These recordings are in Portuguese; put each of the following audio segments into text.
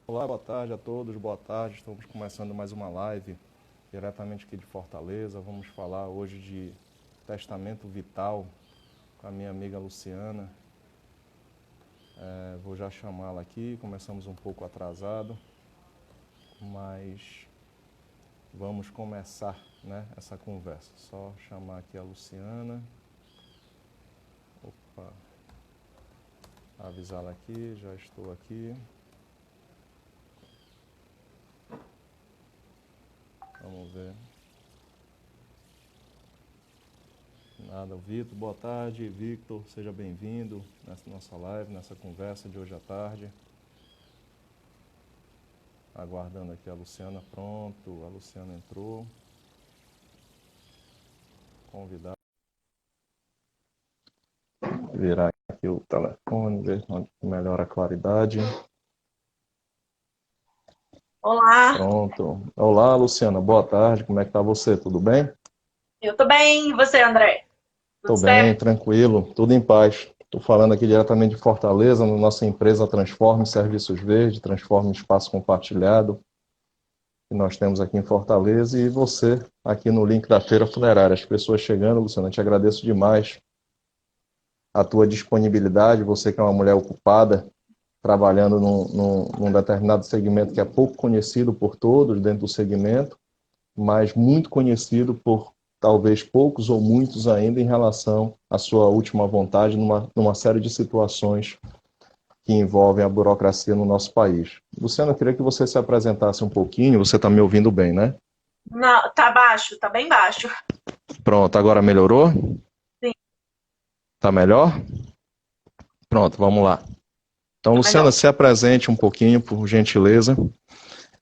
Olá, boa tarde a todos, boa tarde. Estamos começando mais uma live diretamente aqui de Fortaleza. Vamos falar hoje de testamento vital com a minha amiga Luciana. Vou já chamá-la aqui, começamos um pouco atrasado, mas vamos começar, né, essa conversa. Só chamar aqui a Luciana. Opa, avisá-la aqui, já estou aqui. Vamos ver. Nada, Vitor, boa tarde. Victor, seja bem-vindo nessa nossa live, nessa conversa de hoje à tarde. Aguardando aqui a Luciana, pronto, a Luciana entrou. Convidar. Virar aqui o telefone, ver onde melhora a claridade. Olá, Pronto. Olá, Luciana, boa tarde, como é que tá você? Tudo bem? eu tô bem. E você, André? Tudo Tô bem, certo? tranquilo, tudo em paz. Estou falando aqui diretamente de Fortaleza, na nossa empresa Transforme Serviços Verdes, Transforme Espaço Compartilhado, que nós temos aqui em Fortaleza, e você aqui no link da Feira Funerária. As pessoas chegando, Luciana, te agradeço demais a tua disponibilidade, você que é uma mulher ocupada, trabalhando num determinado segmento que é pouco conhecido por todos dentro do segmento, mas muito conhecido por talvez poucos ou muitos ainda em relação à sua última vontade numa série de situações que envolvem a burocracia no nosso país. Luciano, eu queria que você se apresentasse um pouquinho, você está me ouvindo bem, né? Não, tá baixo, tá bem baixo. Pronto, agora melhorou? Sim, Tá melhor? Pronto, vamos lá. Então, tá Luciana, melhor. se apresente um pouquinho, por gentileza,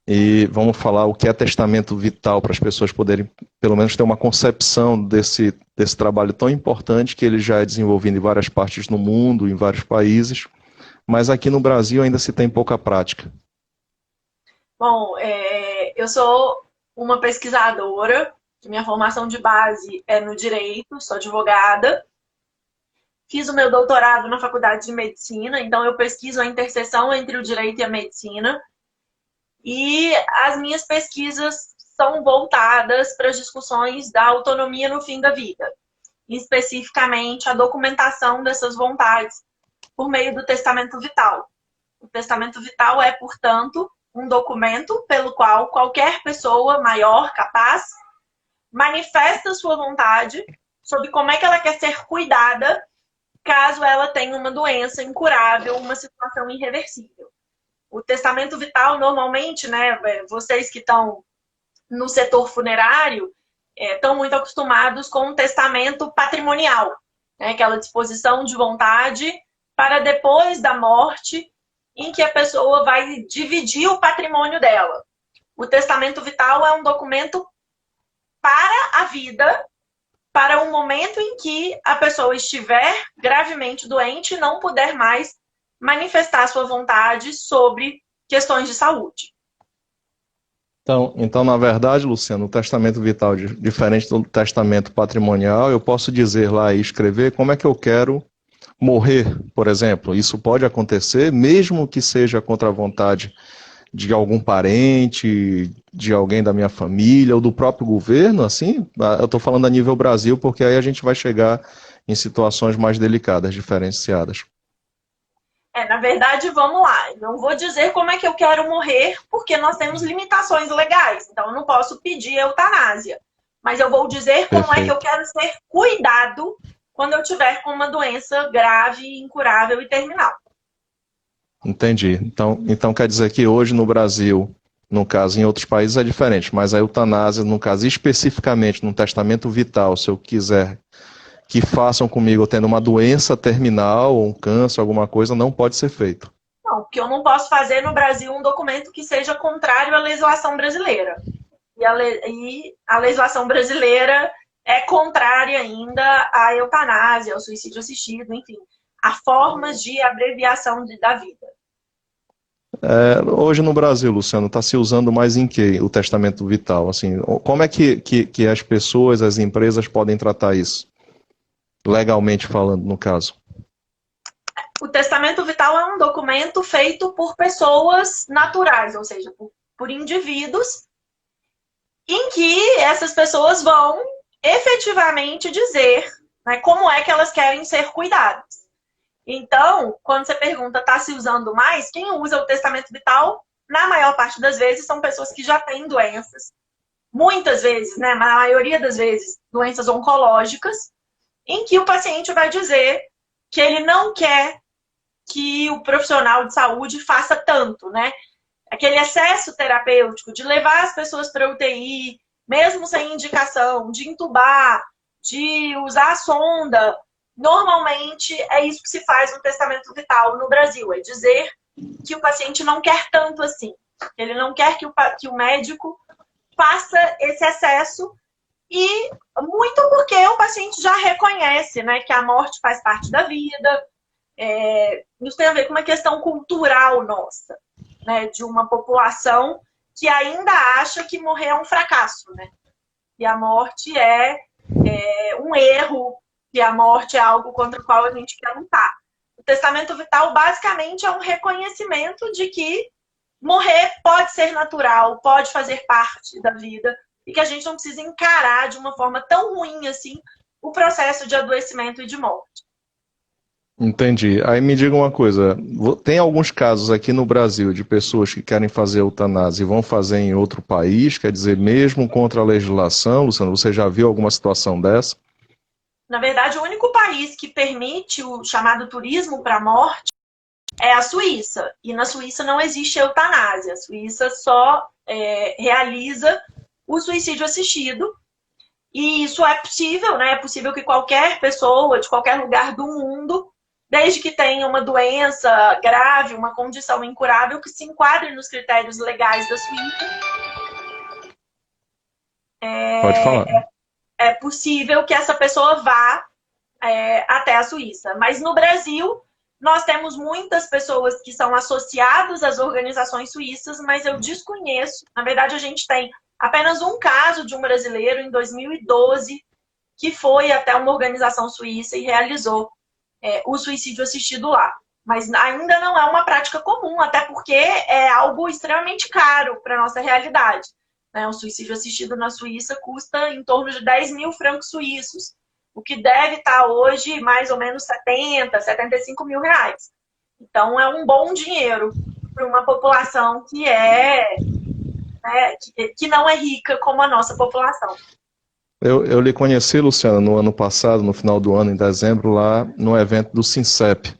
e vamos falar o que é testamento vital para as pessoas poderem, pelo menos, ter uma concepção desse trabalho tão importante que ele já é desenvolvido em várias partes do mundo, em vários países, mas aqui no Brasil ainda se tem pouca prática. Bom, eu sou uma pesquisadora, minha formação de base é no direito, sou advogada. Fiz o meu doutorado na Faculdade de Medicina, então eu pesquiso a interseção entre o direito e a medicina. E as minhas pesquisas são voltadas para as discussões da autonomia no fim da vida, especificamente a documentação dessas vontades por meio do testamento vital. O testamento vital é, portanto, um documento pelo qual qualquer pessoa maior, capaz, manifesta sua vontade sobre como é que ela quer ser cuidada caso ela tenha uma doença incurável, uma situação irreversível. O testamento vital, normalmente, né, vocês que estão no setor funerário, estão muito acostumados com o testamento patrimonial, né, aquela disposição de vontade para depois da morte, em que a pessoa vai dividir o patrimônio dela. O testamento vital é um documento para a vida, para um momento em que a pessoa estiver gravemente doente e não puder mais manifestar sua vontade sobre questões de saúde. Então, na verdade, Luciano, o testamento vital, diferente do testamento patrimonial, eu posso dizer lá e escrever como é que eu quero morrer, por exemplo. Isso pode acontecer, mesmo que seja contra a vontade de algum parente, de alguém da minha família ou do próprio governo, assim. Eu estou falando a nível Brasil, porque aí a gente vai chegar em situações mais delicadas, diferenciadas. Na verdade, vamos lá. Não vou dizer como é que eu quero morrer, porque nós temos limitações legais. Então, eu não posso pedir eutanásia. Mas eu vou dizer como é que eu Perfeito. quero ser cuidado quando eu tiver com uma doença grave, incurável e terminal. Entendi. Então quer dizer que hoje no Brasil, no caso em outros países é diferente, mas a eutanásia, no caso especificamente no testamento vital, se eu quiser que façam comigo tendo uma doença terminal ou um câncer, alguma coisa, não pode ser feito. Não, porque eu não posso fazer no Brasil um documento que seja contrário à legislação brasileira. E a legislação brasileira é contrária ainda à eutanásia, ao suicídio assistido, enfim, a formas de abreviação da vida. Hoje no Brasil, Luciano, está se usando mais em que o testamento vital? Assim, como é que as pessoas, as empresas podem tratar isso? Legalmente falando, no caso. O testamento testamento vital é um documento feito por pessoas naturais, ou seja, por indivíduos, em que essas pessoas vão efetivamente dizer, né, como é que elas querem ser cuidadas. Então, quando você pergunta, está se usando mais? Quem usa o testamento vital, na maior parte das vezes, são pessoas que já têm doenças. Muitas vezes, né, na maioria das vezes, doenças oncológicas, em que o paciente vai dizer que ele não quer que o profissional de saúde faça tanto, né? Aquele excesso terapêutico de levar as pessoas para UTI, mesmo sem indicação, de entubar, de usar a sonda. Normalmente é isso que se faz no testamento vital no Brasil, é dizer que o paciente não quer tanto assim. Ele não quer que o médico faça esse excesso, e muito porque o paciente já reconhece, né, que a morte faz parte da vida. Isso tem a ver com uma questão cultural nossa, né, de uma população que ainda acha que morrer é um fracasso, né? E a morte é um erro, e a morte é algo contra o qual a gente quer lutar. O testamento vital, basicamente, é um reconhecimento de que morrer pode ser natural, pode fazer parte da vida, e que a gente não precisa encarar de uma forma tão ruim assim o processo de adoecimento e de morte. Entendi. Aí me diga uma coisa, tem alguns casos aqui no Brasil de pessoas que querem fazer eutanásia e vão fazer em outro país, quer dizer, mesmo contra a legislação, Luciano, você já viu alguma situação dessa? Na verdade, o único país que permite o chamado turismo para a morte é a Suíça. E na Suíça não existe eutanásia. A Suíça só realiza o suicídio assistido. E isso é possível, né? É possível que qualquer pessoa, de qualquer lugar do mundo, desde que tenha uma doença grave, uma condição incurável, que se enquadre nos critérios legais da Suíça, Pode falar. é possível que essa pessoa vá até a Suíça. Mas no Brasil, nós temos muitas pessoas que são associadas às organizações suíças, mas eu desconheço. Na verdade, a gente tem apenas um caso de um brasileiro em 2012 que foi até uma organização suíça e realizou o suicídio assistido lá. Mas ainda não é uma prática comum, até porque é algo extremamente caro para a nossa realidade. O suicídio assistido na Suíça custa em torno de 10 mil francos suíços, o que deve estar hoje mais ou menos 70, 75 mil reais. Então é um bom dinheiro para uma população que não é rica como a nossa população. Eu lhe conheci, Luciana, no ano passado, no final do ano, em dezembro, lá no evento do SINCEP,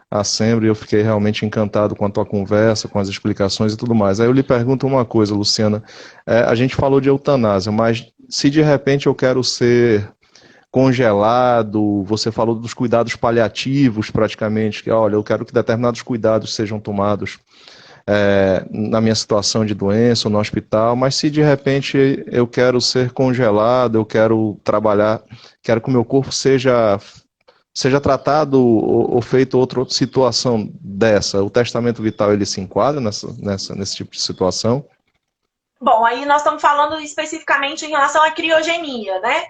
a SEMBRE, e eu fiquei realmente encantado com a tua conversa, com as explicações e tudo mais. Aí eu lhe pergunto uma coisa, Luciana, a gente falou de eutanásia, mas se de repente eu quero ser congelado, você falou dos cuidados paliativos praticamente, que olha, eu quero que determinados cuidados sejam tomados na minha situação de doença ou no hospital, mas se de repente eu quero ser congelado, eu quero trabalhar, quero que o meu corpo seja tratado ou feito outra situação dessa, o testamento vital ele se enquadra nesse tipo de situação? Bom, aí nós estamos falando especificamente em relação à criogenia, né?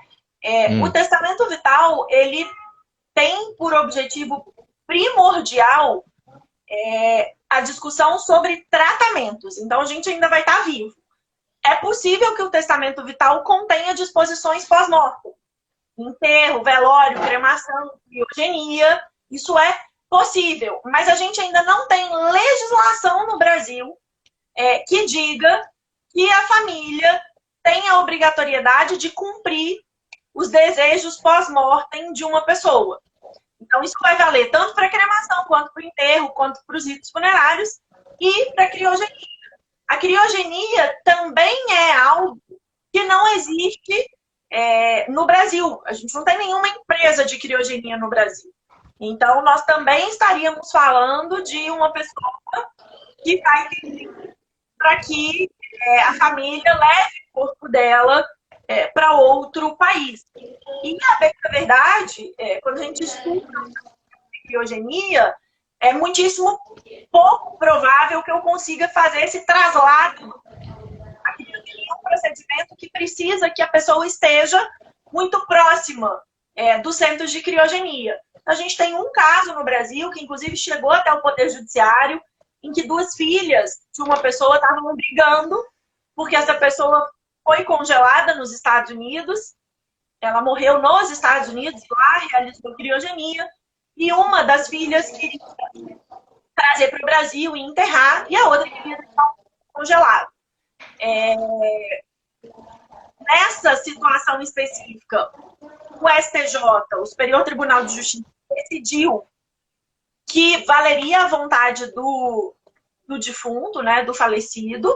O testamento vital, ele tem por objetivo primordial a discussão sobre tratamentos. Então, a gente ainda vai estar vivo. É possível que o testamento vital contenha disposições pós-mortem. Enterro, velório, cremação, criogenia. Isso é possível. Mas a gente ainda não tem legislação no Brasil que diga que a família tem a obrigatoriedade de cumprir os desejos pós-mortem de uma pessoa. Então, isso vai valer tanto para a cremação, quanto para o enterro, quanto para os ritos funerários e para a criogenia. A criogenia também é algo que não existe no Brasil. A gente não tem nenhuma empresa de criogenia no Brasil. Então, nós também estaríamos falando de uma pessoa que vai pedir para que a família leve o corpo dela para outro país. E a verdade, quando a gente estuda a criogenia, é muitíssimo pouco provável que eu consiga fazer esse traslado. A criogenia é um procedimento que precisa que a pessoa esteja muito próxima dos centros de criogenia. A gente tem um caso no Brasil, que inclusive chegou até o Poder Judiciário, em que 2 filhas de uma pessoa estavam brigando, porque essa pessoa foi congelada nos Estados Unidos, ela morreu nos Estados Unidos, lá realizou criogenia, e uma das filhas queria trazer para o Brasil e enterrar, e a outra queria deixar congelado. Nessa situação específica, o STJ, o Superior Tribunal de Justiça, decidiu que valeria a vontade do defunto, né, do falecido,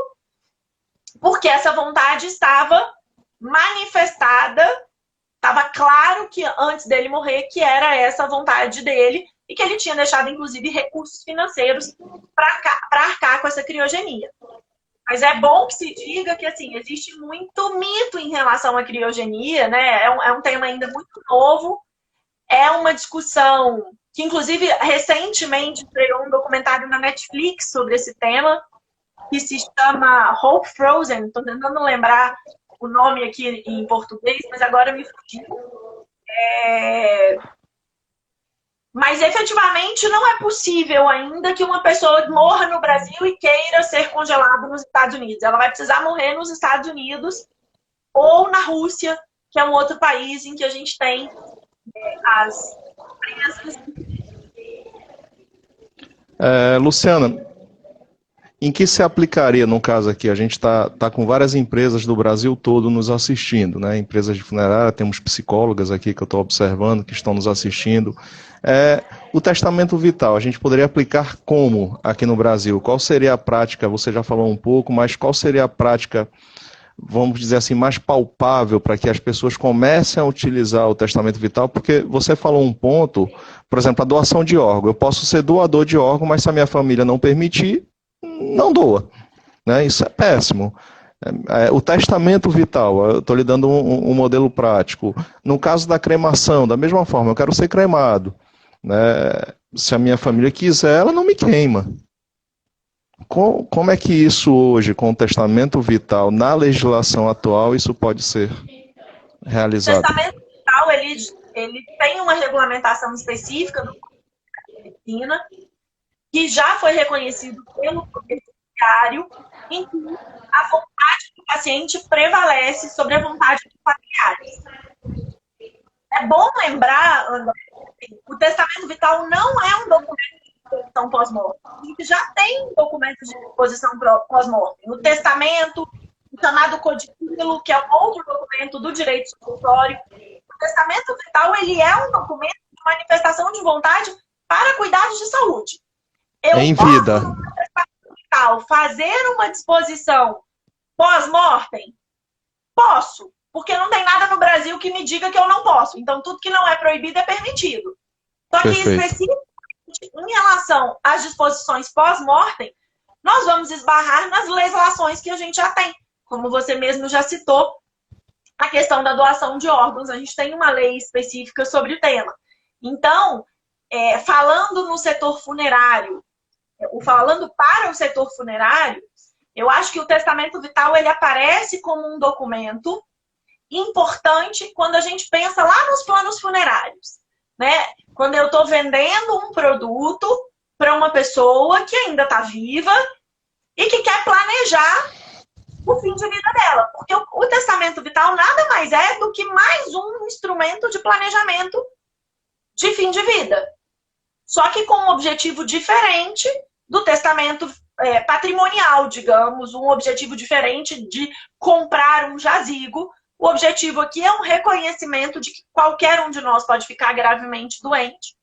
porque essa vontade estava manifestada, estava claro que antes dele morrer que era essa a vontade dele e que ele tinha deixado, inclusive, recursos financeiros para arcar com essa criogenia. Mas é bom que se diga que, assim, existe muito mito em relação à criogenia, né? É um tema ainda muito novo, é uma discussão que, inclusive, recentemente estreou um documentário na Netflix sobre esse tema, que se chama Hope Frozen. Estou tentando lembrar o nome aqui em português, mas agora me fugiu. Mas, efetivamente, não é possível ainda que uma pessoa morra no Brasil e queira ser congelada nos Estados Unidos. Ela vai precisar morrer nos Estados Unidos ou na Rússia, que é um outro país em que a gente tem as crianças. Luciana, em que se aplicaria, no caso aqui, a gente está com várias empresas do Brasil todo nos assistindo, né? Empresas de funerária, temos psicólogas aqui que eu estou observando, que estão nos assistindo. O testamento vital, a gente poderia aplicar como aqui no Brasil? Qual seria a prática? Você já falou um pouco, mas qual seria a prática, vamos dizer assim, mais palpável para que as pessoas comecem a utilizar o testamento vital? Porque você falou um ponto, por exemplo, a doação de órgão. Eu posso ser doador de órgão, mas se a minha família não permitir, não doa, né? Isso é péssimo. O testamento vital, eu estou lhe dando um modelo prático. No caso da cremação, da mesma forma, eu quero ser cremado, né? Se a minha família quiser, ela não me queima. Como é que isso hoje, com o testamento vital, na legislação atual, isso pode ser realizado? O testamento vital, ele tem uma regulamentação específica do medicina, que já foi reconhecido pelo Poder Judiciário, em que a vontade do paciente prevalece sobre a vontade dos familiares. É bom lembrar, André, o testamento vital não é um documento de disposição pós-morte. A gente já tem documentos de disposição pós-morte. O testamento, o chamado codicilo, que é um outro documento do direito sucessório. O testamento vital, ele é um documento de manifestação de vontade para cuidados de saúde. Eu em vida. Posso fazer uma disposição pós-mortem? Posso, porque não tem nada no Brasil que me diga que eu não posso. Então, tudo que não é proibido é permitido. Só que, especificamente, em relação às disposições pós-mortem, nós vamos esbarrar nas legislações que a gente já tem. Como você mesmo já citou, a questão da doação de órgãos. A gente tem uma lei específica sobre o tema. Então, falando no setor funerário, falando para o setor funerário, eu acho que o testamento vital ele aparece como um documento importante quando a gente pensa lá nos planos funerários, né? Quando eu estou vendendo um produto para uma pessoa que ainda está viva e que quer planejar o fim de vida dela. Porque o testamento vital nada mais é do que mais um instrumento de planejamento de fim de vida. Só que com um objetivo diferente do testamento patrimonial, digamos, um objetivo diferente de comprar um jazigo. O objetivo aqui é um reconhecimento de que qualquer um de nós pode ficar gravemente doente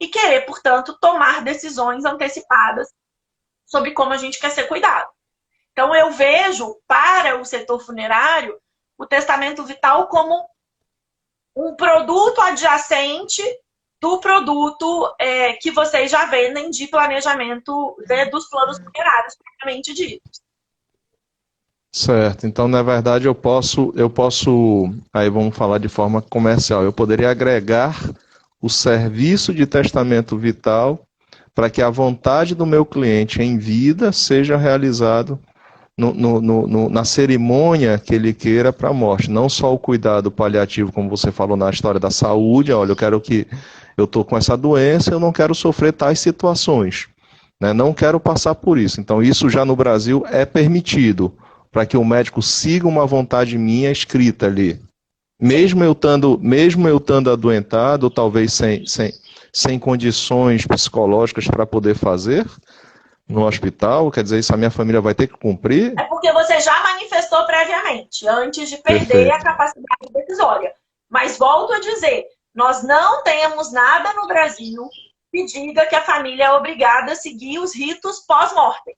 e querer, portanto, tomar decisões antecipadas sobre como a gente quer ser cuidado. Então, eu vejo para o setor funerário o testamento vital como um produto adjacente do produto que vocês já vendem de planejamento dos planos funerários, propriamente dito. Certo, então na verdade eu posso, aí vamos falar de forma comercial, eu poderia agregar o serviço de testamento vital para que a vontade do meu cliente em vida seja realizado na cerimônia que ele queira para a morte. Não só o cuidado paliativo, como você falou na história da saúde, olha, eu estou com essa doença, eu não quero sofrer tais situações, né? Não quero passar por isso. Então, isso já no Brasil é permitido, para que o médico siga uma vontade minha escrita ali. Mesmo eu estando adoentado, talvez sem condições psicológicas para poder fazer no hospital, quer dizer, isso a minha família vai ter que cumprir? É porque você já manifestou previamente, antes de perder a Perfeito. capacidade decisória. Mas volto a dizer, nós não temos nada no Brasil que diga que a família é obrigada a seguir os ritos pós-mortem.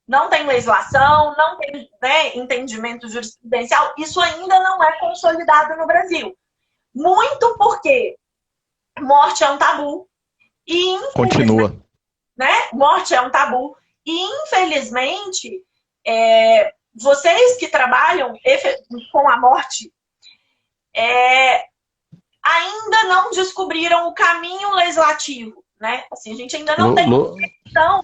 Não tem legislação, não tem, né, entendimento jurisprudencial. Isso ainda não é consolidado no Brasil. Muito porque morte é um tabu. E, Continua. né, morte é um tabu. E, infelizmente, vocês que trabalham com a morte ainda não descobriram o caminho legislativo. Né? Assim, a gente ainda não tem questão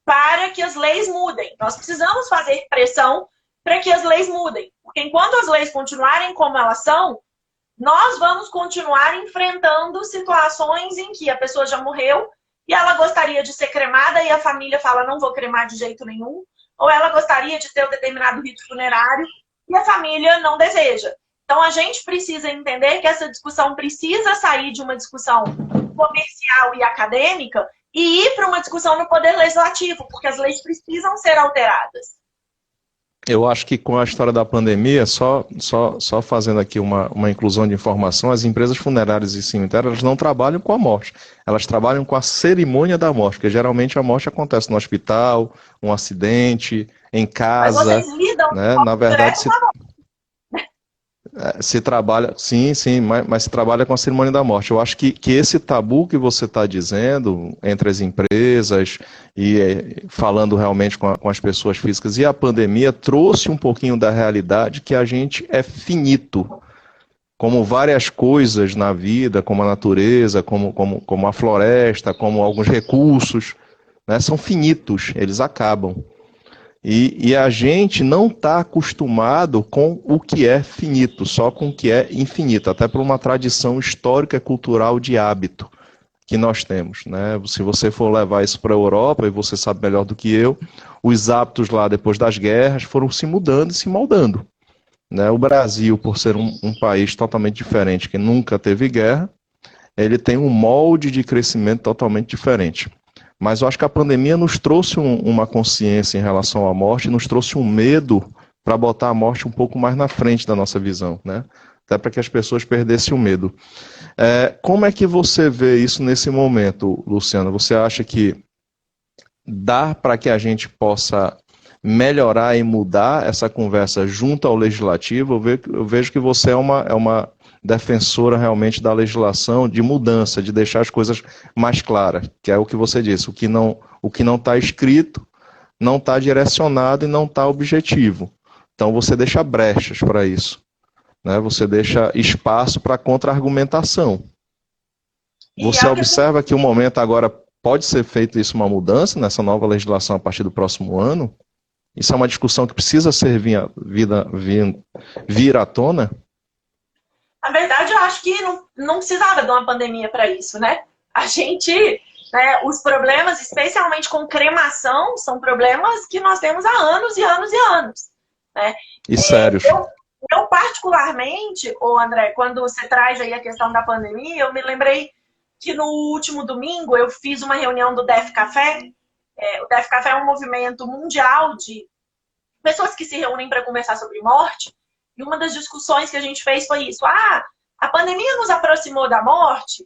para que as leis mudem. Nós precisamos fazer pressão para que as leis mudem. Porque enquanto as leis continuarem como elas são, nós vamos continuar enfrentando situações em que a pessoa já morreu e ela gostaria de ser cremada e a família fala, não vou cremar de jeito nenhum. Ou ela gostaria de ter um determinado rito funerário e a família não deseja. Então, a gente precisa entender que essa discussão precisa sair de uma discussão comercial e acadêmica e ir para uma discussão no Poder Legislativo, porque as leis precisam ser alteradas. Eu acho que com a história da pandemia, só fazendo aqui uma inclusão de informação, as empresas funerárias e cemitérios, elas não trabalham com a morte, elas trabalham com a cerimônia da morte, porque geralmente a morte acontece no hospital, um acidente, em casa. Mas vocês lidam, né? Na verdade, se trabalha, sim, mas se trabalha com a cerimônia da morte. Eu acho que esse tabu que você está dizendo entre as empresas e falando realmente com as pessoas físicas e a pandemia trouxe um pouquinho da realidade que a gente é finito. Como várias coisas na vida, como a natureza, como a floresta, como alguns recursos, né, são finitos, eles acabam. E a gente não está acostumado com o que é finito, só com o que é infinito, até por uma tradição histórica e cultural de hábito que nós temos. Né? Se você for levar isso para a Europa, e você sabe melhor do que eu, os hábitos lá depois das guerras foram se mudando e se moldando. Né? O Brasil, por ser um país totalmente diferente, que nunca teve guerra, ele tem um molde de crescimento totalmente diferente. Mas eu acho que a pandemia nos trouxe uma consciência em relação à morte, nos trouxe um medo para botar a morte um pouco mais na frente da nossa visão, né? Até para que as pessoas perdessem o medo. Como é que você vê isso nesse momento, Luciana? Você acha que dá para que a gente possa melhorar e mudar essa conversa junto ao legislativo? Eu vejo que você é uma defensora realmente da legislação, de mudança, de deixar as coisas mais claras, que é o que você disse, o que não está escrito, não está direcionado e não está objetivo. Então você deixa brechas para isso, né? Você deixa espaço para contra-argumentação. Você observa que o momento agora pode ser feito isso uma mudança nessa nova legislação a partir do próximo ano? Isso é uma discussão que precisa vir à tona? Na verdade, eu acho que não precisava de uma pandemia para isso, né? A gente, né, os problemas, especialmente com cremação, são problemas que nós temos há anos e anos e anos. Né? E sérios. Eu particularmente, André, quando você traz aí a questão da pandemia, eu me lembrei que no último domingo eu fiz uma reunião do DEF Café. O DEF Café é um movimento mundial de pessoas que se reúnem para conversar sobre morte. E uma das discussões que a gente fez foi isso. A pandemia nos aproximou da morte.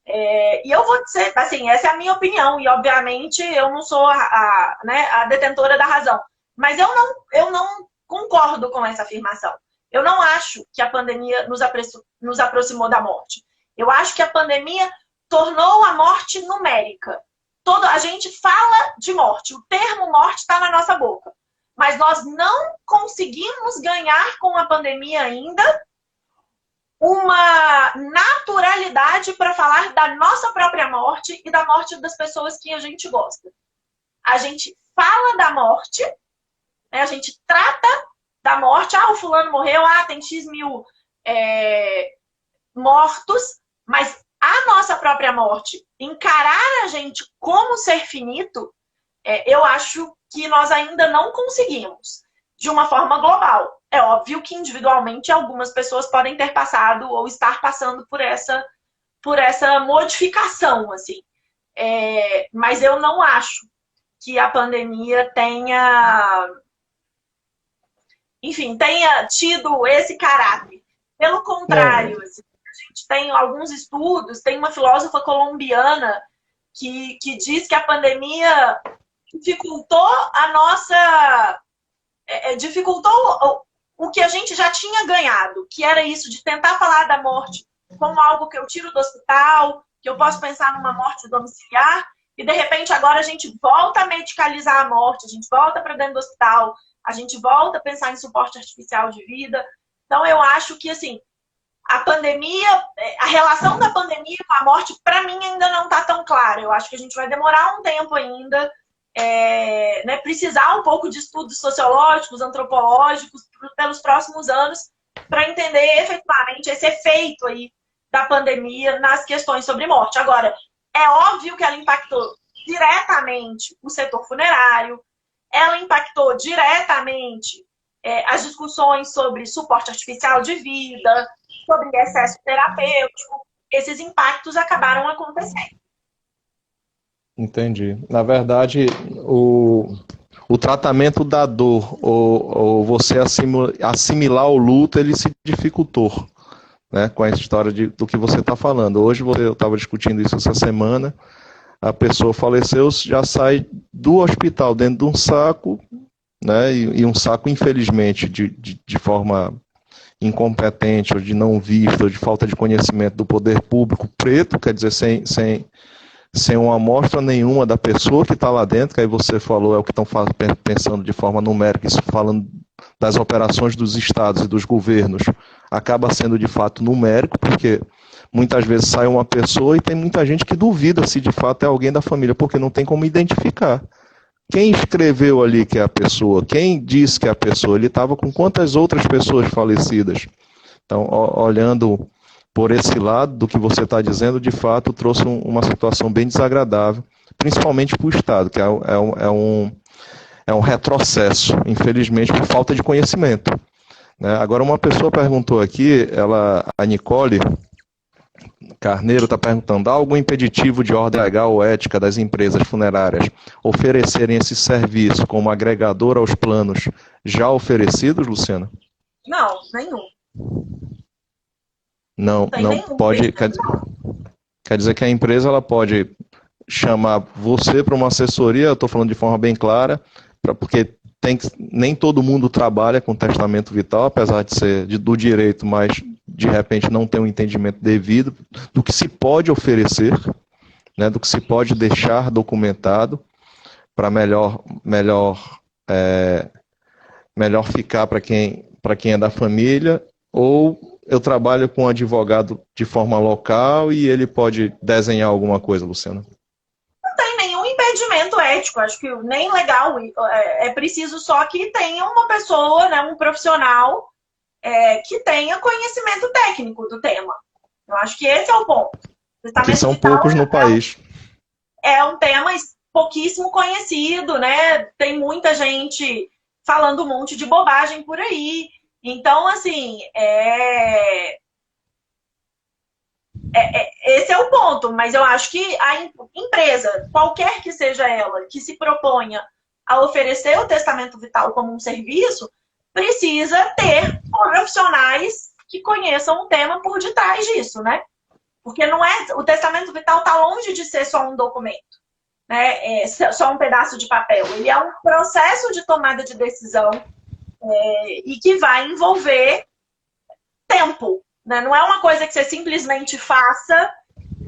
E eu vou dizer, assim, essa é a minha opinião. E, obviamente, eu não sou a detentora da razão. Mas eu não concordo com essa afirmação. Eu não acho que a pandemia nos aproximou da morte. Eu acho que a pandemia tornou a morte numérica. A gente fala de morte. O termo morte está na nossa boca. Mas nós não conseguimos ganhar com a pandemia ainda uma naturalidade para falar da nossa própria morte e da morte das pessoas que a gente gosta. A gente fala da morte, né? A gente trata da morte, o fulano morreu, tem X mil mortos, mas a nossa própria morte, encarar a gente como ser finito, eu acho que nós ainda não conseguimos, de uma forma global. É óbvio que individualmente algumas pessoas podem ter passado ou estar passando por essa modificação, assim. Mas eu não acho que a pandemia tenha tido esse caráter. Pelo contrário, assim, a gente tem alguns estudos, tem uma filósofa colombiana que diz que a pandemia dificultou dificultou o que a gente já tinha ganhado, que era isso de tentar falar da morte como algo que eu tiro do hospital, que eu posso pensar numa morte domiciliar, e de repente agora a gente volta a medicalizar a morte, a gente volta para dentro do hospital, a gente volta a pensar em suporte artificial de vida. Então eu acho que, assim, a pandemia, a relação da pandemia com a morte, para mim, ainda não está tão clara. Eu acho que a gente vai demorar um tempo ainda, precisar um pouco de estudos sociológicos, antropológicos, pelos próximos anos, para entender efetivamente esse efeito aí da pandemia nas questões sobre morte. Agora, é óbvio que ela impactou diretamente o setor funerário, ela impactou diretamente as discussões sobre suporte artificial de vida, sobre excesso terapêutico. Esses impactos acabaram acontecendo. Entendi. Na verdade, o tratamento da dor, ou você assimilar o luto, ele se dificultou, né, com a história do que você está falando. Hoje eu estava discutindo isso essa semana, a pessoa faleceu, já sai do hospital dentro de um saco, né, e um saco, infelizmente, de forma incompetente, ou de não vista, ou de falta de conhecimento do poder público, preto, quer dizer, sem uma amostra nenhuma da pessoa que está lá dentro, que aí você falou, é o que estão pensando de forma numérica, isso falando das operações dos estados e dos governos, acaba sendo de fato numérico, porque muitas vezes sai uma pessoa e tem muita gente que duvida se de fato é alguém da família, porque não tem como identificar. Quem escreveu ali que é a pessoa? Quem disse que é a pessoa? Ele estava com quantas outras pessoas falecidas? Então, olhando por esse lado do que você está dizendo, de fato, trouxe uma situação bem desagradável, principalmente para o Estado, que é um retrocesso, infelizmente, por falta de conhecimento, né? Agora, uma pessoa perguntou aqui, a Nicole Carneiro está perguntando: há algum impeditivo de ordem legal ou ética das empresas funerárias oferecerem esse serviço como agregador aos planos já oferecidos, Luciana? Não, nenhum. Não pode. Quer dizer que a empresa ela pode chamar você para uma assessoria, eu estou falando de forma bem clara, porque nem todo mundo trabalha com testamento vital, apesar de ser do direito, mas de repente não tem um entendimento devido do que se pode oferecer, né, do que se pode deixar documentado para melhor ficar para quem é da família, ou eu trabalho com um advogado de forma local e ele pode desenhar alguma coisa, Luciana? Não tem nenhum impedimento ético, acho que nem legal. É preciso só que tenha uma pessoa, né, um profissional que tenha conhecimento técnico do tema. Eu acho que esse é o ponto. Que são poucos no país. É um tema pouquíssimo conhecido, né? Tem muita gente falando um monte de bobagem por aí. Então, assim, esse é o ponto. Mas eu acho que a empresa, qualquer que seja ela, que se proponha a oferecer o testamento vital como um serviço, precisa ter profissionais que conheçam o tema por detrás disso, né? Porque o testamento vital está longe de ser só um documento, né? Só um pedaço de papel. Ele é um processo de tomada de decisão e que vai envolver tempo, né? Não é uma coisa que você simplesmente faça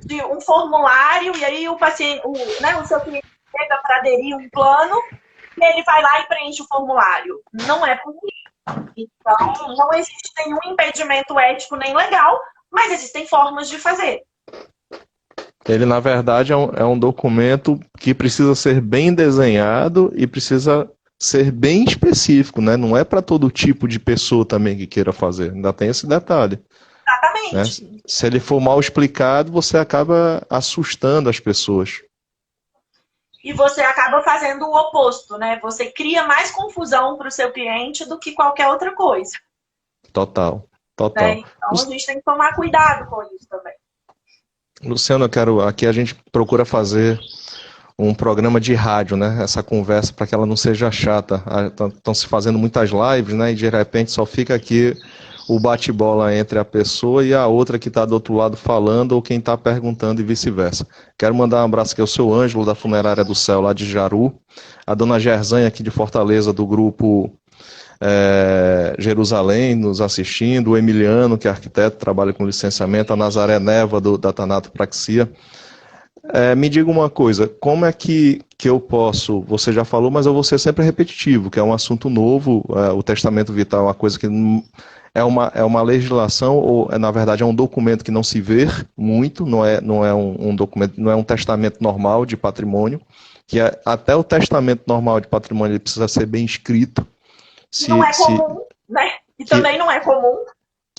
de um formulário e aí o paciente, o seu cliente chega para aderir um plano e ele vai lá e preenche o formulário. Não é por isso. Então, não existe nenhum impedimento ético nem legal, mas existem formas de fazer. Ele, na verdade, é um documento que precisa ser bem desenhado e precisa ser bem específico, né? Não é para todo tipo de pessoa também que queira fazer. Ainda tem esse detalhe, né? Exatamente. Se ele for mal explicado, você acaba assustando as pessoas. E você acaba fazendo o oposto, né? Você cria mais confusão para o seu cliente do que qualquer outra coisa, Total, né? total. Então a gente tem que tomar cuidado com isso também. Luciano, aqui a gente procura fazer um programa de rádio, né? Essa conversa para que ela não seja chata. Estão se fazendo muitas lives, né? E de repente só fica aqui o bate-bola entre a pessoa e a outra que está do outro lado falando ou quem está perguntando e vice-versa. Quero mandar um abraço aqui ao seu Ângelo, da Funerária do Céu, lá de Jaru, a dona Gerzanha, aqui de Fortaleza, do grupo Jerusalém, nos assistindo, o Emiliano, que é arquiteto, trabalha com licenciamento, a Nazaré Neva, da Tanato Praxia. Me diga uma coisa, como é que eu posso, você já falou, mas eu vou ser sempre repetitivo, que é um assunto novo, o testamento vital é uma coisa que é uma legislação, ou na verdade é um documento que não se vê muito, não é um documento, não é um testamento normal de patrimônio, que até o testamento normal de patrimônio ele precisa ser bem escrito. Não é comum, né? E também não é comum.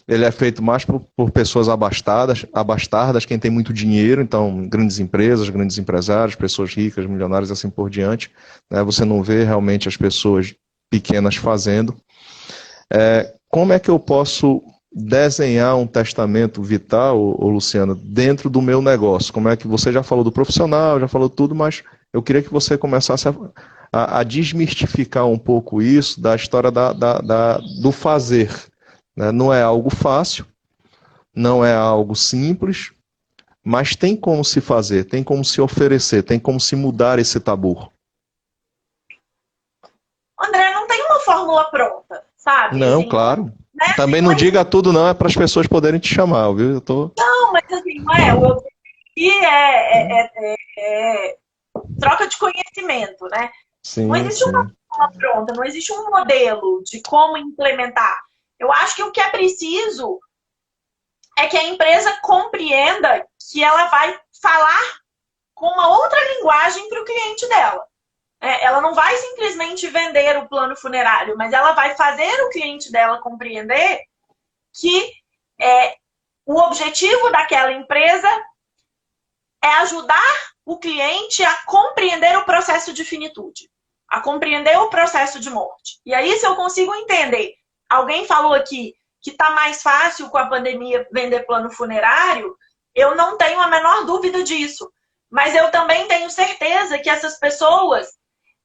Ele é feito mais por pessoas abastardas, quem tem muito dinheiro, então grandes empresas, grandes empresários, pessoas ricas, milionárias, assim por diante. Né? Você não vê realmente as pessoas pequenas fazendo. Como é que eu posso desenhar um testamento vital, Luciano, dentro do meu negócio? Como é que você já falou do profissional, já falou tudo, mas eu queria que você começasse a desmistificar um pouco isso da história do fazer. Não é algo fácil, não é algo simples, mas tem como se fazer, tem como se oferecer, tem como se mudar esse tabu. André, não tem uma fórmula pronta, sabe? Não, assim, claro. né? Também não diga tudo não, é para as pessoas poderem te chamar, viu? Não, mas assim, não é. O objetivo é troca de conhecimento, né? Sim, não existe uma fórmula pronta, não existe um modelo de como implementar. Eu acho que o que é preciso é que a empresa compreenda que ela vai falar com uma outra linguagem para o cliente dela. Ela não vai simplesmente vender o plano funerário, mas ela vai fazer o cliente dela compreender que o objetivo daquela empresa é ajudar o cliente a compreender o processo de finitude, a compreender o processo de morte. E aí, se eu consigo entender, alguém falou aqui que está mais fácil com a pandemia vender plano funerário, eu não tenho a menor dúvida disso. Mas eu também tenho certeza que essas pessoas,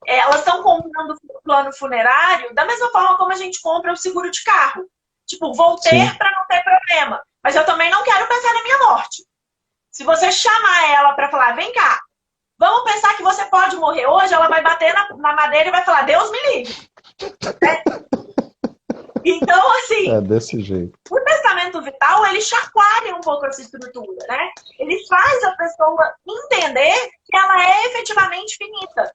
elas estão comprando o plano funerário da mesma forma como a gente compra o seguro de carro. Tipo, vou ter para não ter problema. Mas eu também não quero pensar na minha morte. Se você chamar ela para falar, vem cá, vamos pensar que você pode morrer hoje, ela vai bater na madeira e vai falar, Deus me livre. Então, assim, é desse jeito. O testamento vital, ele chacoalha um pouco essa estrutura, né? Ele faz a pessoa entender que ela é efetivamente finita.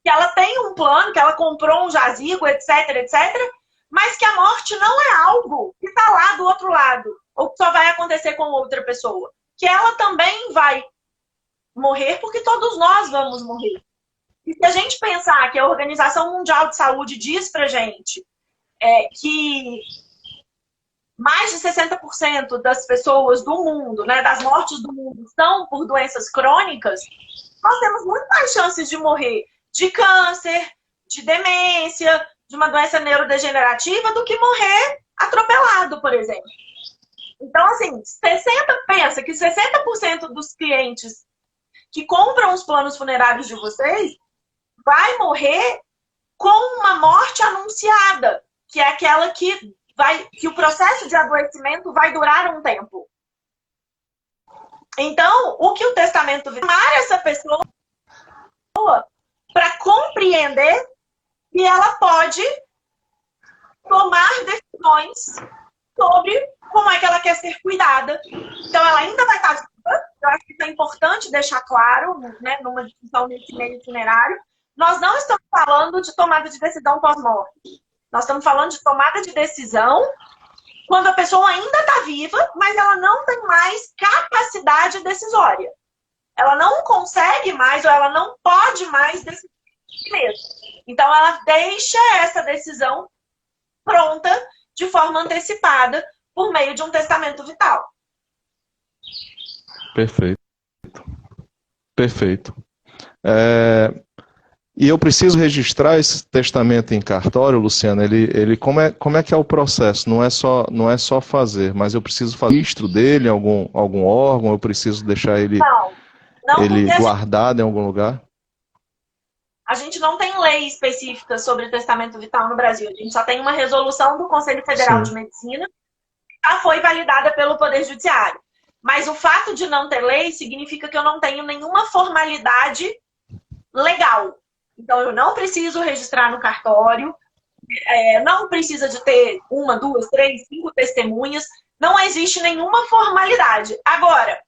Que ela tem um plano, que ela comprou um jazigo, etc, etc, mas que a morte não é algo que está lá do outro lado, ou que só vai acontecer com outra pessoa. Que ela também vai morrer, porque todos nós vamos morrer. E se a gente pensar que a Organização Mundial de Saúde diz pra gente que mais de 60% das pessoas do mundo, né, das mortes do mundo, são por doenças crônicas, nós temos muito mais chances de morrer de câncer, de demência, de uma doença neurodegenerativa, do que morrer atropelado, por exemplo. Então, assim, pensa que 60% dos clientes que compram os planos funerários de vocês vai morrer com uma morte anunciada, que é aquela que o processo de adoecimento vai durar um tempo. Então, o que o testamento vai chamar essa pessoa para compreender que ela pode tomar decisões sobre como é que ela quer ser cuidada. Então, ela ainda vai estar viva. Eu acho que isso é importante deixar claro, né, numa discussão nesse meio funerário. Nós não estamos falando de tomada de decisão pós-morte. Nós estamos falando de tomada de decisão quando a pessoa ainda está viva, mas ela não tem mais capacidade decisória. ela não consegue mais ou ela não pode mais decidir mesmo. Então, ela deixa essa decisão pronta de forma antecipada por meio de um testamento vital. Perfeito. Perfeito. E eu preciso registrar esse testamento em cartório, Luciana? Como é que é o processo? Não é só fazer, mas eu preciso fazer registro dele em algum órgão, eu preciso deixar ele guardado em algum lugar? A gente não tem lei específica sobre testamento vital no Brasil. A gente só tem uma resolução do Conselho Federal de Medicina, que já foi validada pelo Poder Judiciário. Mas o fato de não ter lei significa que eu não tenho nenhuma formalidade legal. Então, eu não preciso registrar no cartório, não precisa de ter 1, 2, 3, 5 testemunhas, não existe nenhuma formalidade. Agora,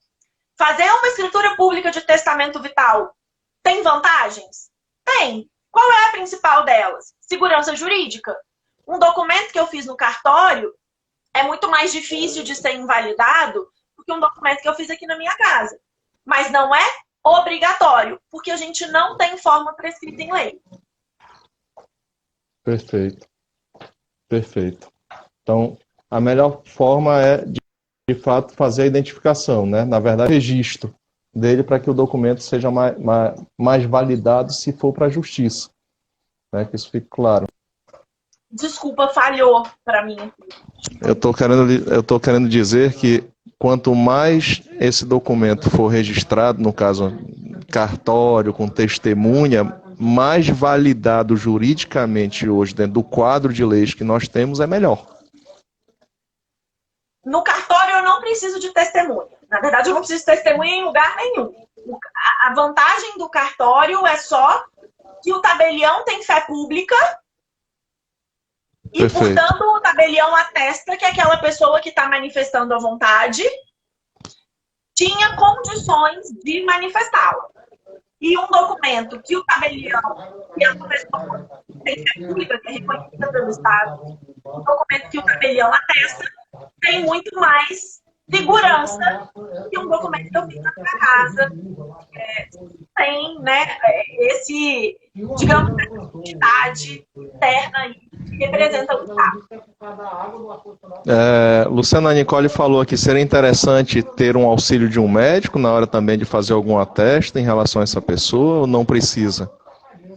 fazer uma escritura pública de testamento vital tem vantagens? Tem. Qual é a principal delas? Segurança jurídica. Um documento que eu fiz no cartório é muito mais difícil de ser invalidado do que um documento que eu fiz aqui na minha casa. Mas não é obrigatório, porque a gente não tem forma prescrita em lei. Perfeito. Perfeito. Então, a melhor forma é, de fato, fazer a identificação, né? Na verdade, o registro dele para que o documento seja mais validado se for para a justiça. Né? Que isso fique claro. Desculpa, falhou para mim. Eu tô querendo dizer que quanto mais esse documento for registrado, no caso cartório, com testemunha, mais validado juridicamente hoje dentro do quadro de leis que nós temos, é melhor. No cartório eu não preciso de testemunha. Na verdade, eu não preciso de testemunha em lugar nenhum. A vantagem do cartório é só que o tabelião tem fé pública e, Perfeito. portanto, o tabelião atesta que aquela pessoa que está manifestando a vontade tinha condições de manifestá-la. E um documento que o tabelião e a pessoa tem fé pública, que é reconhecida pelo Estado, um documento que o tabelião atesta, tem muito mais segurança que um documento que eu fiz na minha casa. Tem, né, esse, digamos, essa entidade interna aí que representa o Estado. Luciana Nicole falou que seria interessante ter um auxílio de um médico na hora também de fazer algum ateste em relação a essa pessoa, ou não precisa?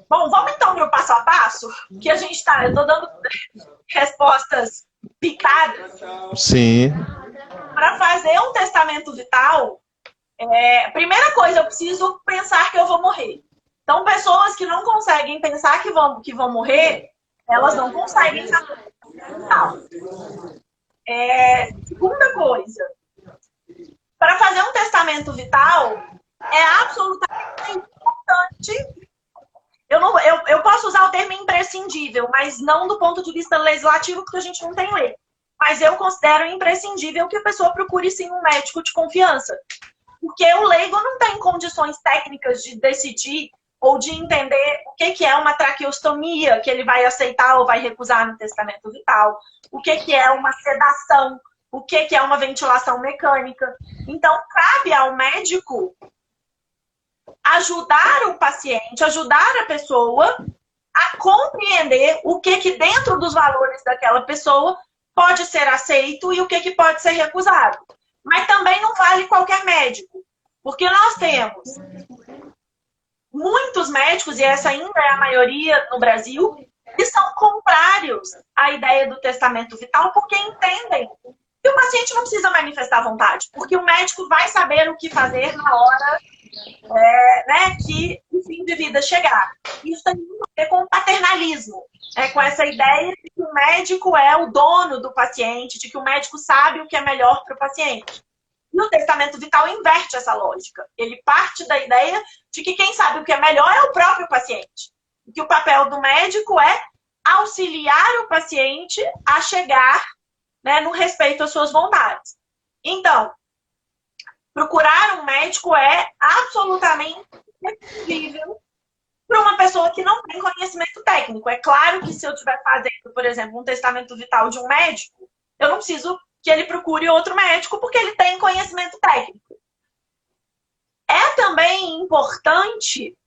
Bom, vamos então para o passo a passo, que a gente está, eu estou dando respostas picadas. Sim. Para fazer um testamento vital, primeira coisa, eu preciso pensar que eu vou morrer. Então, pessoas que não conseguem pensar que vão morrer, elas não conseguem fazer um testamento vital. Segunda coisa, para fazer um testamento vital, é absolutamente importante. Eu posso usar o termo imprescindível, mas não do ponto de vista legislativo, porque a gente não tem lei. Mas eu considero imprescindível que a pessoa procure sim um médico de confiança. Porque o leigo não tem condições técnicas de decidir ou de entender o que é uma traqueostomia que ele vai aceitar ou vai recusar no testamento vital, o que é uma sedação, o que é uma ventilação mecânica. Então, cabe ao médico ajudar o paciente, ajudar a pessoa a compreender o que dentro dos valores daquela pessoa pode ser aceito e o que pode ser recusado. Mas também não vale qualquer médico, porque nós temos muitos médicos, e essa ainda é a maioria no Brasil, que são contrários à ideia do testamento vital, porque entendem que o paciente não precisa manifestar vontade, porque o médico vai saber o que fazer na hora que o fim de vida chegar. Isso tem muito a ver com o paternalismo, com essa ideia de que o médico é o dono do paciente, de que o médico sabe o que é melhor para o paciente. E o testamento vital inverte essa lógica. Ele parte da ideia de que quem sabe o que é melhor é o próprio paciente. E que o papel do médico é auxiliar o paciente a chegar, no respeito às suas vontades. Então, procurar um médico é absolutamente imprescindível para uma pessoa que não tem conhecimento técnico. É claro que se eu estiver fazendo, por exemplo, um testamento vital de um médico, eu não preciso que ele procure outro médico porque ele tem conhecimento técnico. É também importante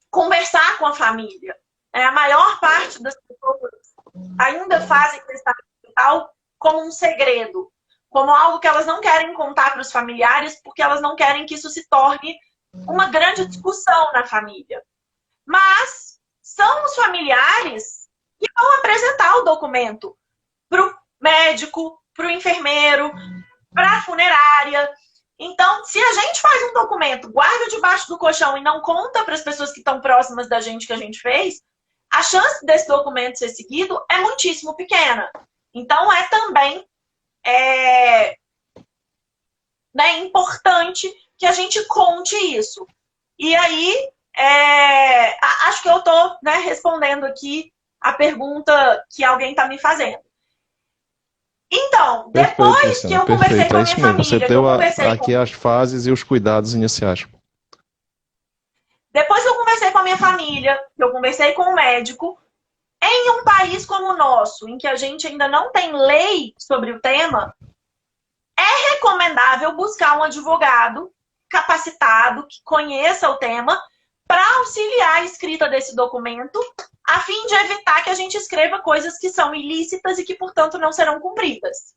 conversar com a família. A maior parte das pessoas ainda fazem testamento vital como um segredo, como algo que elas não querem contar para os familiares, porque elas não querem que isso se torne uma grande discussão na família. Mas são os familiares que vão apresentar o documento para o médico, para o enfermeiro, para a funerária. Então, se a gente faz um documento, guarda debaixo do colchão e não conta para as pessoas que estão próximas da gente que a gente fez, a chance desse documento ser seguido é muitíssimo pequena. Então, é também importante que a gente conte isso. E aí, acho que eu estou respondendo aqui a pergunta que alguém está me fazendo. Então, depois que eu conversei com a minha família... Você deu aqui as fases e os cuidados iniciais. Depois que eu conversei com a minha família, que eu conversei com o médico, em um país como o nosso, em que a gente ainda não tem lei sobre o tema, é recomendável buscar um advogado capacitado, que conheça o tema, para auxiliar a escrita desse documento, a fim de evitar que a gente escreva coisas que são ilícitas e que, portanto, não serão cumpridas.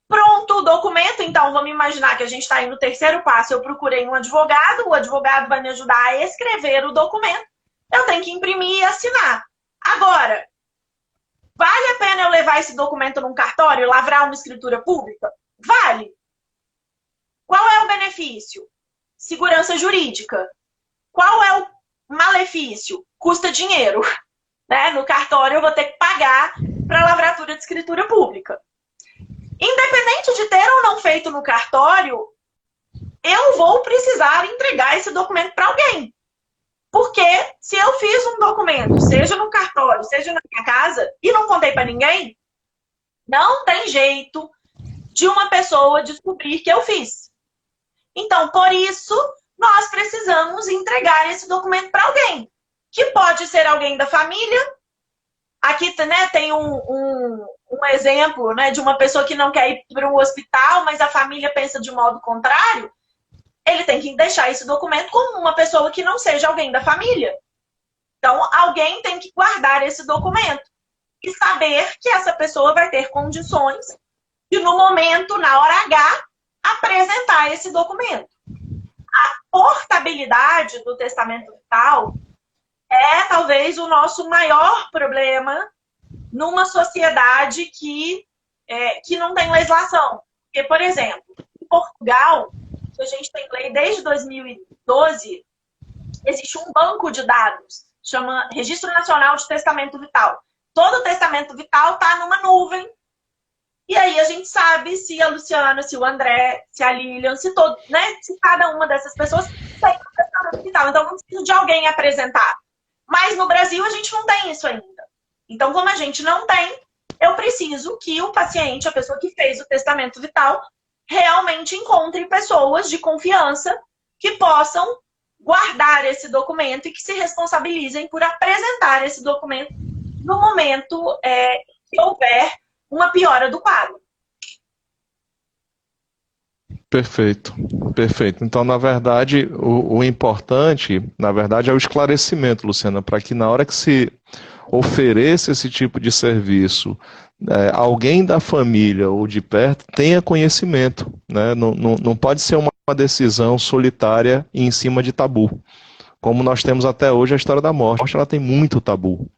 Pronto o documento, então vamos imaginar que a gente está aí no terceiro passo. Eu procurei um advogado, o advogado vai me ajudar a escrever o documento, eu tenho que imprimir e assinar. Agora, vale a pena eu levar esse documento num cartório e lavrar uma escritura pública? Vale. Qual é o benefício? Segurança jurídica. Qual é o malefício? Custa dinheiro. No cartório eu vou ter que pagar para a lavratura de escritura pública. Independente de ter ou não feito no cartório, eu vou precisar entregar esse documento para alguém. Porque se eu fiz um documento, seja no cartório, seja na minha casa, e não contei para ninguém, não tem jeito de uma pessoa descobrir que eu fiz. Então, por isso, nós precisamos entregar esse documento para alguém. Que pode ser alguém da família. Aqui tem um exemplo de uma pessoa que não quer ir para o hospital, mas a família pensa de modo contrário. Ele tem que deixar esse documento com uma pessoa que não seja alguém da família. Então, alguém tem que guardar esse documento e saber que essa pessoa vai ter condições de, no momento, na hora H, apresentar esse documento. A portabilidade do testamento vital é talvez o nosso maior problema numa sociedade que não tem legislação. Porque, por exemplo, em Portugal, que a gente tem lei desde 2012, existe um banco de dados, chama Registro Nacional de Testamento Vital. Todo testamento vital está numa nuvem. E aí a gente sabe se a Luciana, se o André, se a Lilian, se cada uma dessas pessoas tem um testamento vital. Então, não precisa de alguém apresentar. Mas no Brasil a gente não tem isso ainda. Então, como a gente não tem, eu preciso que o paciente, a pessoa que fez o testamento vital, realmente encontre pessoas de confiança que possam guardar esse documento e que se responsabilizem por apresentar esse documento no momento que houver uma piora do quadro. Perfeito, perfeito. Então, na verdade, o importante, na verdade, é o esclarecimento, Luciana, para que na hora que se ofereça esse tipo de serviço, alguém da família ou de perto tenha conhecimento, né? Não pode ser uma decisão solitária e em cima de tabu. Como nós temos até hoje a história da morte. A morte ela tem muito tabu.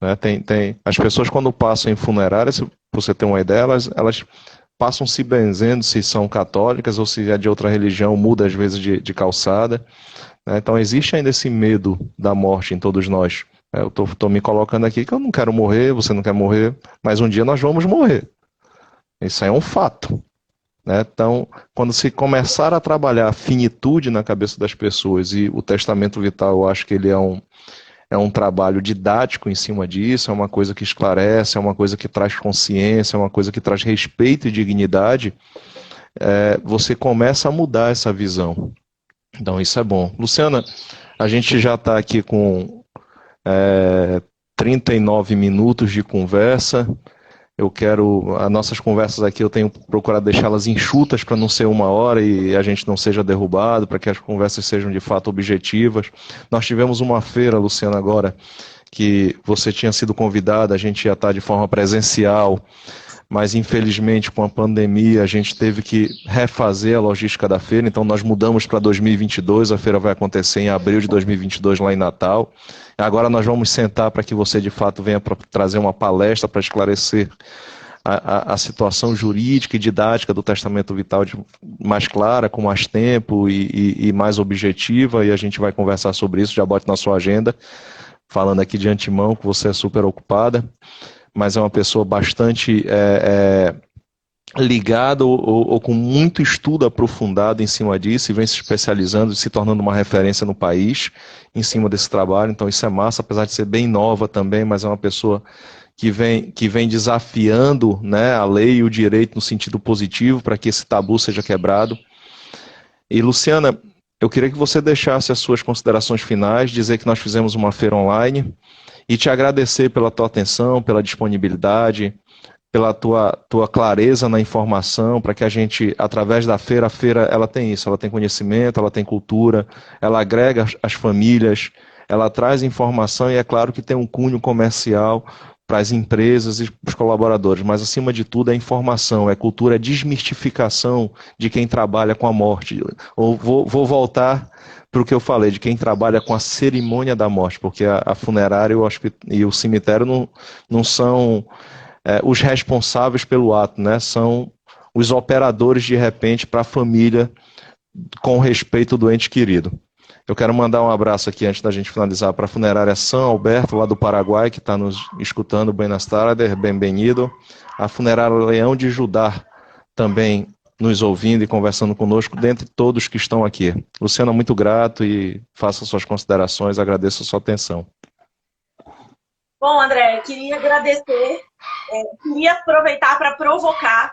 Né? As pessoas quando passam em funerária, se você tem uma ideia, elas passam se benzendo se são católicas ou se é de outra religião, muda às vezes de calçada. Né? Então existe ainda esse medo da morte em todos nós. Eu estou me colocando aqui que eu não quero morrer, você não quer morrer, mas um dia nós vamos morrer. Isso aí é um fato. Né? Então, quando se começar a trabalhar a finitude na cabeça das pessoas, e o testamento vital, eu acho que ele é um trabalho didático em cima disso, é uma coisa que esclarece, é uma coisa que traz consciência, é uma coisa que traz respeito e dignidade, você começa a mudar essa visão. Então isso é bom. Luciana, a gente já está aqui com 39 minutos de conversa. As nossas conversas aqui eu tenho procurado deixá-las enxutas para não ser 1 hora e a gente não seja derrubado, para que as conversas sejam de fato objetivas. Nós tivemos uma feira, Luciana, agora, que você tinha sido convidada, a gente ia estar de forma presencial, mas infelizmente com a pandemia a gente teve que refazer a logística da feira, então nós mudamos para 2022, a feira vai acontecer em abril de 2022 lá em Natal. Agora nós vamos sentar para que você de fato venha para trazer uma palestra para esclarecer a situação jurídica e didática do testamento vital mais clara, com mais tempo e mais objetiva, e a gente vai conversar sobre isso, já bote na sua agenda, falando aqui de antemão que você é super ocupada, mas é uma pessoa bastante ligada ou com muito estudo aprofundado em cima disso e vem se especializando e se tornando uma referência no país em cima desse trabalho. Então isso é massa, apesar de ser bem nova também, mas é uma pessoa que vem desafiando, né, a lei e o direito no sentido positivo para que esse tabu seja quebrado. E Luciana, eu queria que você deixasse as suas considerações finais, dizer que nós fizemos uma feira online e te agradecer pela tua atenção, pela disponibilidade, pela tua clareza na informação, para que a gente, através da feira, a feira ela tem isso, ela tem conhecimento, ela tem cultura, ela agrega as famílias, ela traz informação e é claro que tem um cunho comercial para as empresas e para os colaboradores, mas acima de tudo é informação, é cultura, é desmistificação de quem trabalha com a morte. Ou vou voltar para o que eu falei, de quem trabalha com a cerimônia da morte, porque a funerária e o cemitério não são os responsáveis pelo ato, né? São os operadores de repente para a família com respeito do ente querido. Eu quero mandar um abraço aqui antes da gente finalizar para a funerária São Alberto, lá do Paraguai, que está nos escutando. Buenas tardes, bem-vindo. A funerária Leão de Judá também nos ouvindo e conversando conosco, dentre todos que estão aqui. Luciana, muito grato e faça suas considerações, agradeço a sua atenção. Bom, André, queria agradecer, queria aproveitar para provocar.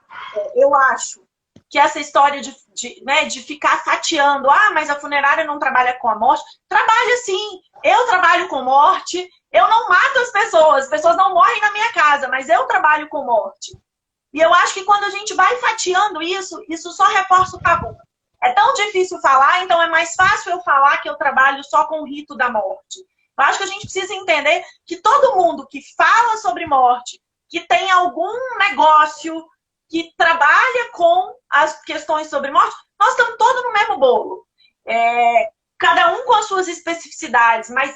Eu acho que essa história de ficar fatiando, mas a funerária não trabalha com a morte. Trabalha sim, eu trabalho com morte, eu não mato as pessoas não morrem na minha casa, mas eu trabalho com morte. E eu acho que quando a gente vai fatiando isso só reforça o tabu. É tão difícil falar, então é mais fácil eu falar que eu trabalho só com o rito da morte. Eu acho que a gente precisa entender que todo mundo que fala sobre morte, que tem algum negócio, que trabalha com as questões sobre morte, nós estamos todos no mesmo bolo. Cada um com as suas especificidades, mas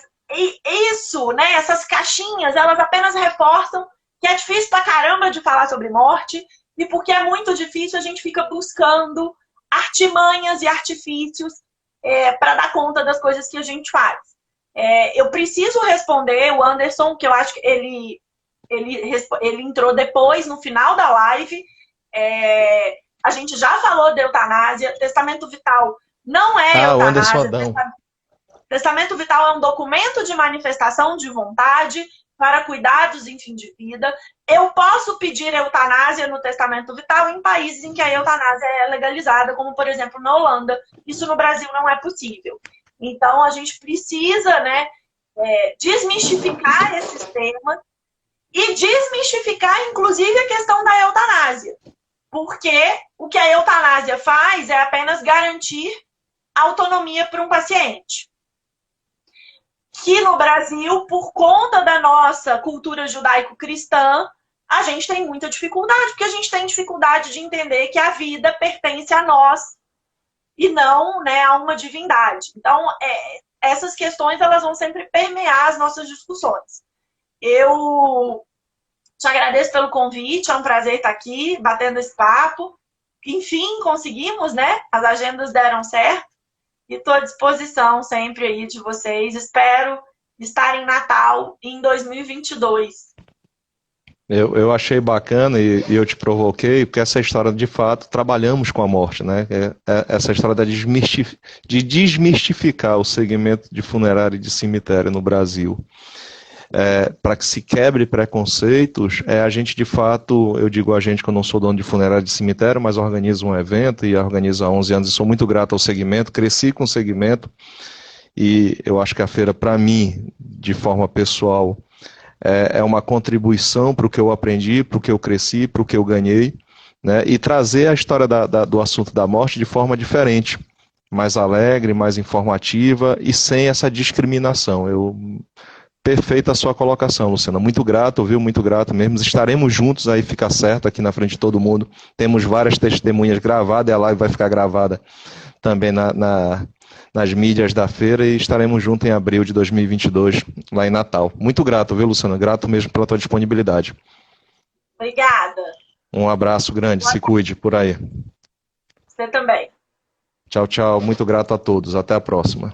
isso, né, essas caixinhas, elas apenas reforçam que é difícil pra caramba de falar sobre morte, e porque é muito difícil, a gente fica buscando artimanhas e artifícios para dar conta das coisas que a gente faz. Eu preciso responder o Anderson, que eu acho que ele entrou depois, no final da live. A gente já falou de eutanásia. Testamento vital não é eutanásia. O Anderson Adão. Testamento vital é um documento de manifestação de vontade para cuidados em fim de vida. Eu posso pedir eutanásia no testamento vital em países em que a eutanásia é legalizada, como, por exemplo, na Holanda. Isso no Brasil não é possível. Então, a gente precisa, né, desmistificar esses temas e desmistificar, inclusive, a questão da eutanásia. Porque o que a eutanásia faz é apenas garantir autonomia para um paciente. Que no Brasil, por conta da nossa cultura judaico-cristã, a gente tem muita dificuldade, porque a gente tem dificuldade de entender que a vida pertence a nós e não, né, a uma divindade. Então, essas questões elas vão sempre permear as nossas discussões. Eu te agradeço pelo convite, é um prazer estar aqui, batendo esse papo. Enfim, conseguimos, né? As agendas deram certo. E estou à disposição sempre aí de vocês. Espero estar em Natal em 2022. Eu achei bacana e eu te provoquei, porque essa história, de fato, trabalhamos com a morte, né? Essa história de desmistificar o segmento de funerária e de cemitério no Brasil. Para que se quebre preconceitos, a gente, de fato, eu digo a gente que eu não sou dono de funerária de cemitério, mas organizo um evento e organizo há 11 anos e sou muito grato ao segmento, cresci com o segmento e eu acho que a feira, para mim, de forma pessoal, é uma contribuição para o que eu aprendi, para o que eu cresci, para o que eu ganhei, né? E trazer a história do assunto da morte de forma diferente, mais alegre, mais informativa e sem essa discriminação. Perfeita a sua colocação, Luciana. Muito grato, viu? Muito grato mesmo. Estaremos juntos aí, fica certo, aqui na frente de todo mundo. Temos várias testemunhas gravadas e a live vai ficar gravada também nas mídias da feira e estaremos juntos em abril de 2022, lá em Natal. Muito grato, viu, Luciana? Grato mesmo pela tua disponibilidade. Obrigada. Um abraço grande, se cuide por aí. Você também. Tchau, tchau. Muito grato a todos. Até a próxima.